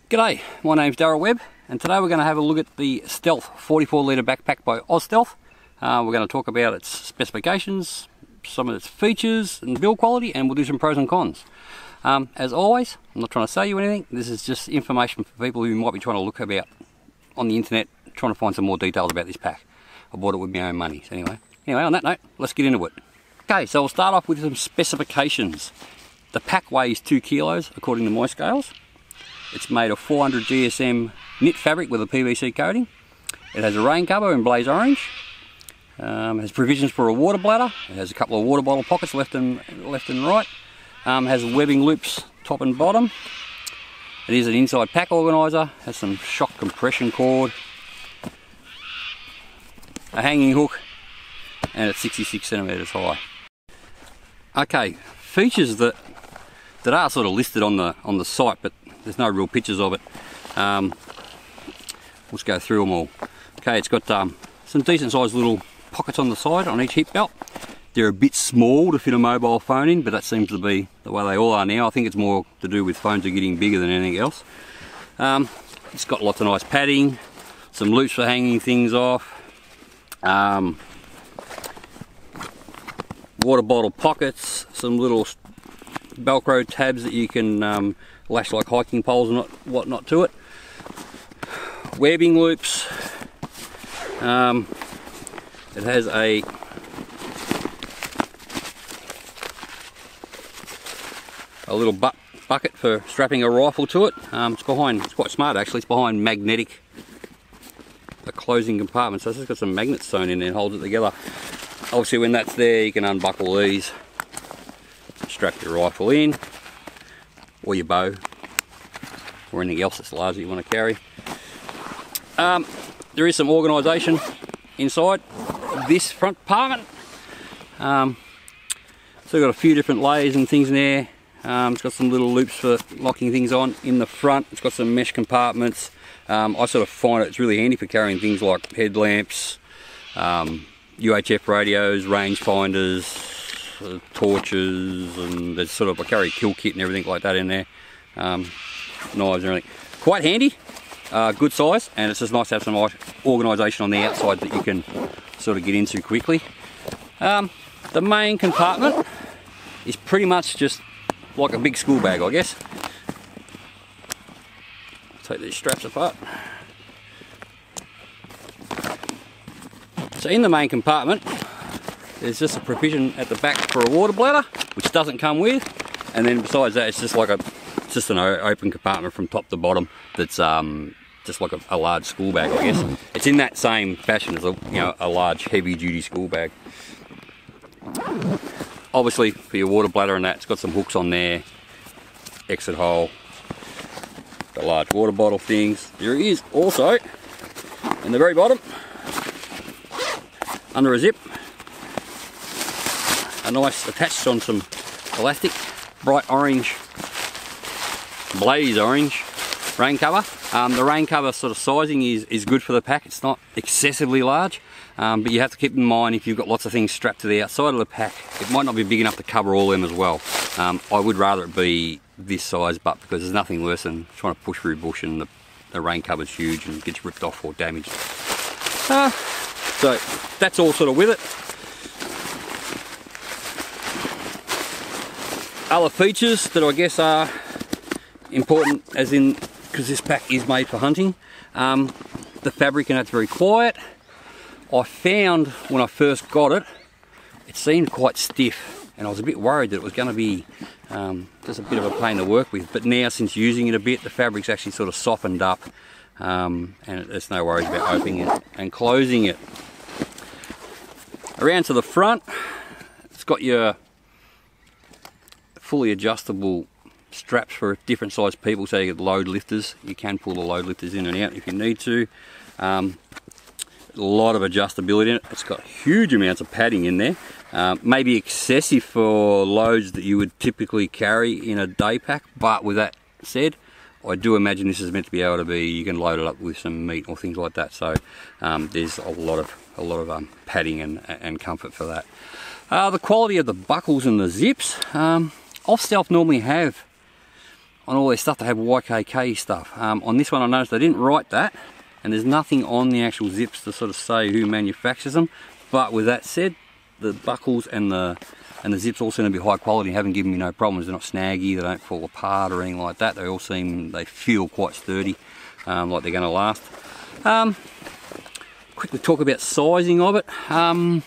G'day, my name's Darryl Webb, and today we're going to have a look at the Stealth 44 litre backpack by Austealth. We're going to talk about its specifications, some of its features and build quality, and we'll do some pros and cons. As always, I'm not trying to sell you anything. This is just information for people who might be trying to look about on the internet, trying to find some more details about this pack. I bought it with my own money. So anyway, on that note, let's get into it. Okay, so we'll start off with some specifications. The pack weighs 2 kilos according to my scales. It's made of 400 GSM knit fabric with a PVC coating. It has a rain cover in blaze orange. It has provisions for a water bladder. It has a couple of water bottle pockets left and right. Has webbing loops top and bottom. It is an inside pack organiser. Has some shock compression cord, a hanging hook, and it's 66 centimetres high. Okay, features that are sort of listed on the site, but there's no real pictures of it. Let's go through them all. Okay, it's got some decent sized little pockets on the side on each hip belt. They're a bit small to fit a mobile phone in, but that seems to be the way they all are now. I think it's more to do with phones are getting bigger than anything else. It's got lots of nice padding, some loops for hanging things off, water bottle pockets, some little Velcro tabs that you can lash like hiking poles and whatnot to it. Webbing loops. It has a little bucket for strapping a rifle to it. It's quite smart actually, it's behind magnetic, a closing compartment, so it's just got some magnets sewn in there and holds it together. Obviously when that's there you can unbuckle these, strap your rifle in, or your bow, or anything else that's large that you want to carry. There is some organisation inside this front compartment. So we've got a few different layers and things in there. It's got some little loops for locking things on in the front. It's got some mesh compartments. I sort of find it's really handy for carrying things like headlamps, UHF radios, rangefinders, torches, and there's sort of, I carry a kill kit and everything like that in there, knives and everything. Quite handy, good size, and it's just nice to have some organisation on the outside that you can sort of get into quickly. The main compartment is pretty much just like a big school bag, I guess. Take these straps apart. So in the main compartment there's just a provision at the back for a water bladder, which doesn't come with, and then besides that it's just like an open compartment from top to bottom that's just like a large school bag, I guess. It's in that same fashion as a large heavy duty school bag. Obviously for your water bladder and that, it's got some hooks on there, exit hole, the large water bottle things. There is also in the very bottom, under a zip, a nice attached on some elastic, bright orange, blaze orange rain cover. The rain cover sort of sizing is good for the pack. It's not excessively large, but you have to keep in mind if you've got lots of things strapped to the outside of the pack, it might not be big enough to cover all them as well. I would rather it be this size, but because there's nothing worse than trying to push through bush and the rain cover's huge and gets ripped off or damaged. So that's all sort of with it. Other features that I guess are important, as in, because this pack is made for hunting, the fabric in it's very quiet. I found when I first got it, it seemed quite stiff, and I was a bit worried that it was going to be just a bit of a pain to work with, but now since using it a bit, the fabric's actually sort of softened up, and there's no worries about opening it and closing it. Around to the front, it's got your fully adjustable straps for different sized people, so you get load lifters. You can pull the load lifters in and out if you need to. A lot of adjustability in it. It's got huge amounts of padding in there, maybe excessive for loads that you would typically carry in a day pack, but with that said, I do imagine this is meant to be able to be, you can load it up with some meat or things like that, so there's a lot of padding and comfort for that. The quality of the buckles and the zips, Austealth normally have all their stuff they have YKK stuff. On this one I noticed they didn't write that, and there's nothing on the actual zips to sort of say who manufactures them. But with that said, the buckles and the zips all seem to be high quality and haven't given me no problems. They're not snaggy, they don't fall apart or anything like that. They feel quite sturdy, like they're going to last. Quickly talk about sizing of it. I'm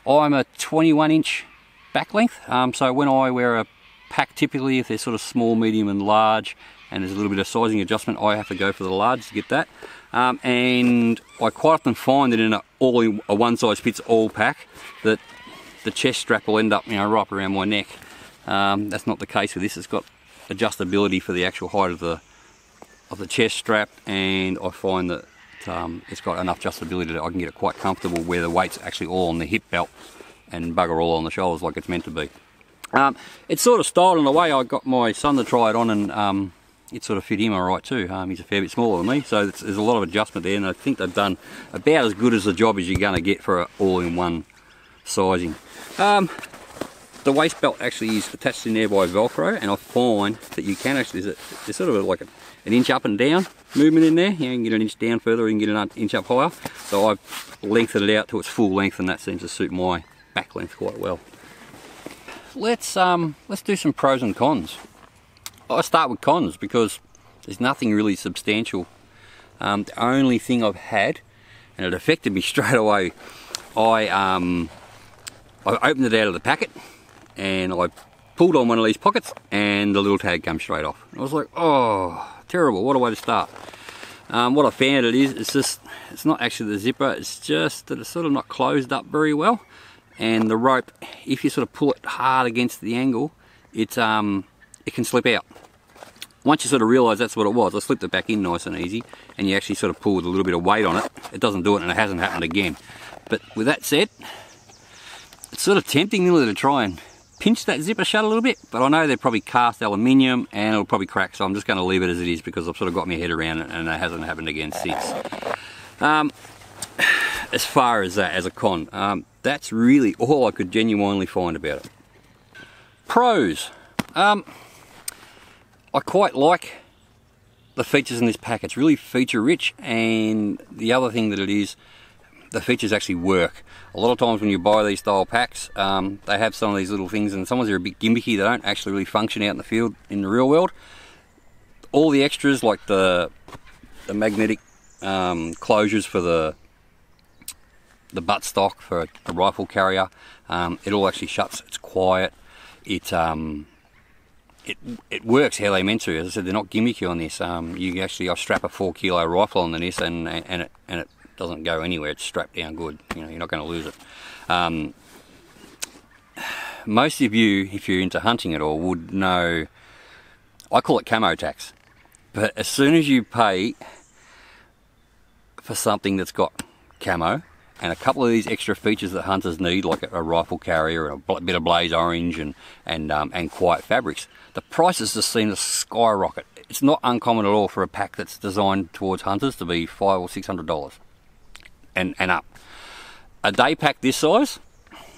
a 21-inch back length, so when I wear a pack, typically if they're sort of small, medium and large and there's a little bit of sizing adjustment, I have to go for the large to get that. And I quite often find that in a one size fits all pack that the chest strap will end up, you know, right around my neck. That's not the case with this. It's got adjustability for the actual height of the chest strap, and I find that it's got enough adjustability that I can get it quite comfortable where the weight's actually all on the hip belt and bugger all on the shoulders like it's meant to be. It's sort of styled in a way. I got my son to try it on, and it sort of fit him alright too. He's a fair bit smaller than me, so there's a lot of adjustment there, and I think they've done about as good as the job as you're going to get for an all-in-one sizing. The waist belt actually is attached in there by Velcro, and I find that you can actually, there's sort of like an inch up and down movement in there. You can get an inch down further, or you can get an inch up higher. So I've lengthened it out to its full length, and that seems to suit my back length quite well. Let's do some pros and cons. I'll start with cons because there's nothing really substantial. The only thing I've had, and it affected me straight away, I opened it out of the packet and I pulled on one of these pockets and the little tag comes straight off. I was like, oh, terrible, what a way to start. What I found it's not actually the zipper, it's just that it's sort of not closed up very well, and the rope, if you sort of pull it hard against the angle, it can slip out. Once you sort of realise that's what it was, I slipped it back in nice and easy, and you actually sort of pull with a little bit of weight on it, it doesn't do it, and it hasn't happened again. But with that said, it's sort of tempting really to try and pinch that zipper shut a little bit, but I know they're probably cast aluminium and it'll probably crack, so I'm just going to leave it as it is because I've sort of got my head around it and it hasn't happened again since. As far as that, as a con, that's really all I could genuinely find about it. Pros. I quite like the features in this pack. It's really feature rich, and the other thing that it is, the features actually work. A lot of times when you buy these style packs, they have some of these little things, and sometimes they're a bit gimmicky. They don't actually really function out in the field, in the real world. All the extras, like the magnetic closures for the buttstock for a rifle carrier, it all actually shuts. It's quiet. It works how they meant to. As I said, they're not gimmicky on this. I strap a 4 kilo rifle on this, and it doesn't go anywhere. It's strapped down good. You know, you're not going to lose it. Most of you, if you're into hunting at all, would know, I call it camo tax. But as soon as you pay for something that's got camo and a couple of these extra features that hunters need, like a rifle carrier and a bit of blaze orange and quiet fabrics, the prices just seem to skyrocket. It's not uncommon at all for a pack that's designed towards hunters to be $500 or $600 and up. A day pack this size,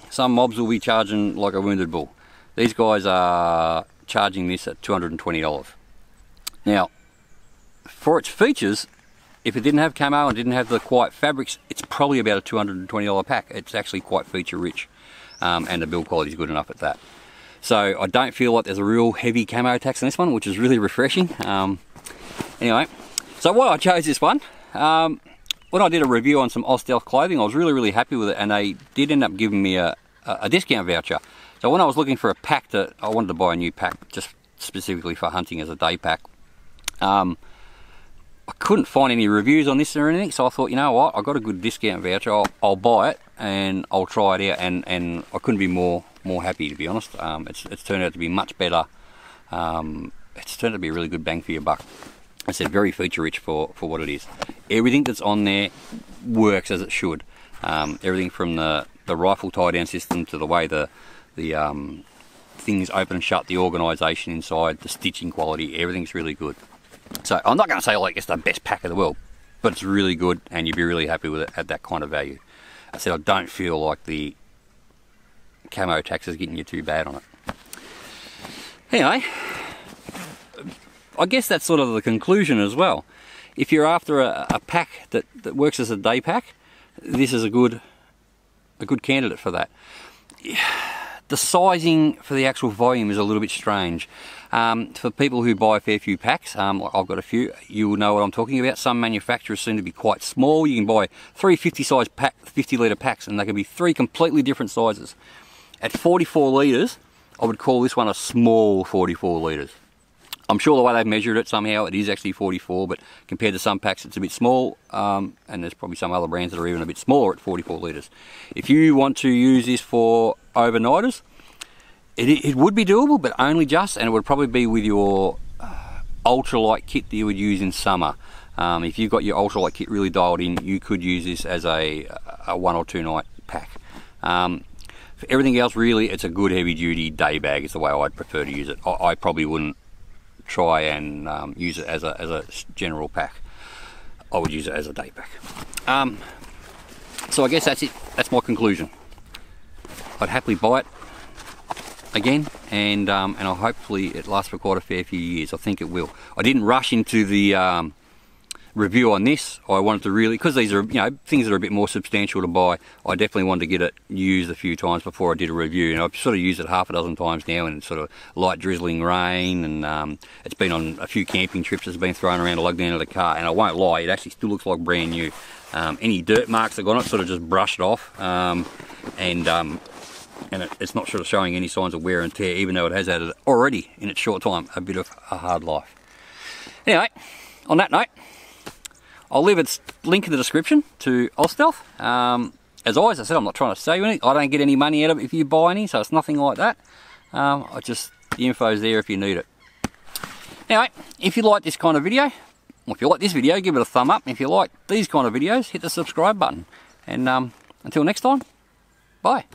some mobs will be charging like a wounded bull. These guys are charging this at $220. Now, for its features, if it didn't have camo and didn't have the quiet fabrics, it's probably about a $220 pack. It's actually quite feature rich, and the build quality is good enough at that. So I don't feel like there's a real heavy camo tax on this one, which is really refreshing. Anyway, so why I chose this one, when I did a review on some Austealth clothing, I was really happy with it, and they did end up giving me a discount voucher. So when I was looking for a pack I wanted to buy a new pack just specifically for hunting as a day pack, I couldn't find any reviews on this or anything, so I thought, you know what, I got a good discount voucher, I'll buy it and I'll try it out, and I couldn't be more happy, to be honest. It's turned out to be much better. It's turned out to be a really good bang for your buck. I said, very feature rich for what it is. Everything that's on there works as it should. Everything from the rifle tie down system to the way the things open and shut, the organisation inside, the stitching quality, everything's really good. So I'm not going to say like it's the best pack in the world, but it's really good and you'd be really happy with it at that kind of value. I said, I don't feel like the camo tax is getting you too bad on it. Anyway, I guess that's sort of the conclusion as well. If you're after a pack that works as a day pack, this is a good candidate for that. The sizing for the actual volume is a little bit strange. For people who buy a fair few packs, I've got a few, you will know what I'm talking about. Some manufacturers seem to be quite small. You can buy 3 50 litre packs, and they can be 3 completely different sizes. At 44 litres, I would call this one a small 44 litres. I'm sure the way they've measured it, somehow it is actually 44, but compared to some packs it's a bit small, and there's probably some other brands that are even a bit smaller at 44 litres. If you want to use this for overnighters, it would be doable, but only just, and it would probably be with your ultralight kit that you would use in summer. If you've got your ultralight kit really dialed in, you could use this as a 1 or 2 night pack. For everything else, really, it's a good heavy duty day bag is the way I'd prefer to use it. I probably wouldn't try and use it as a general pack. I would use it as a day pack. So I guess that's it. That's my conclusion. I'd happily buy it again, and hopefully it lasts for quite a fair few years. I think it will. I didn't rush into the review on this. I wanted to really, because these are, you know, things that are a bit more substantial to buy, I definitely wanted to get it used a few times before I did a review. And I've sort of used it half a dozen times now in sort of light drizzling rain, and it's been on a few camping trips. It's been thrown around a lug down to the car, and I won't lie, it actually still looks like brand new. Any dirt marks that got on it sort of just brushed off, and it's not sort of showing any signs of wear and tear, even though it has had already in its short time a bit of a hard life. Anyway, on that note, I'll leave its link in the description to Austealth. As always, I said, I'm not trying to sell you any. I don't get any money out of it if you buy any, so it's nothing like that. The info's there if you need it. Anyway, if you like this kind of video, or if you like this video, give it a thumb up. If you like these kind of videos, hit the subscribe button. And until next time, bye.